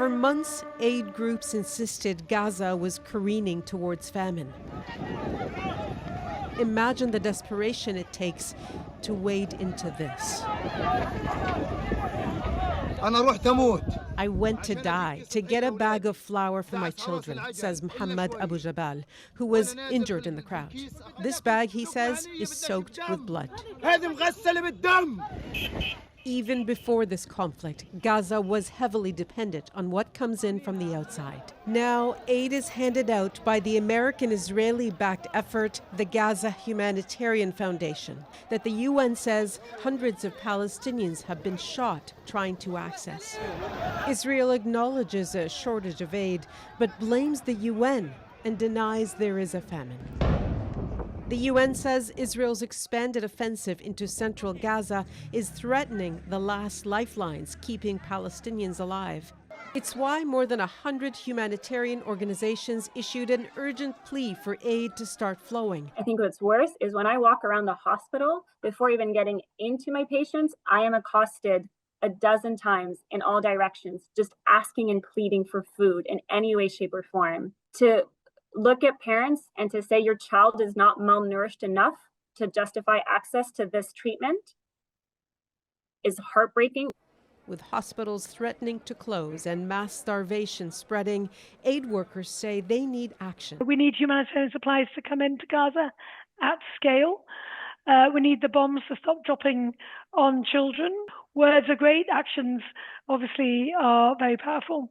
For months, aid groups insisted Gaza was careening towards famine. Imagine the desperation it takes to wade into this. I went to die to get a bag of flour for my children, says Muhammad Abu Jabal, who was injured in the crowd. This bag, he says, is soaked with blood. Even before this conflict, Gaza was heavily dependent on what comes in from the outside. Now, aid is handed out by the American-Israeli-backed effort, the Gaza Humanitarian Foundation, that the UN says hundreds of Palestinians have been shot trying to access. Israel acknowledges a shortage of aid, but blames the UN and denies there is a famine. The UN says Israel's expanded offensive into central Gaza is threatening the last lifelines keeping Palestinians alive. It's why more than 100 humanitarian organizations issued an urgent plea for aid to start flowing. I think what's worse is when I walk around the hospital, before even getting into my patients, I am accosted a dozen times in all directions, just asking and pleading for food in any way, shape, or form. To look at parents and to say your child is not malnourished enough to justify access to this treatment is heartbreaking. With hospitals threatening to close and mass starvation spreading, aid workers say they need action. We need humanitarian supplies to come into Gaza at scale. We need the bombs to stop dropping on children. Words are great, actions obviously are very powerful.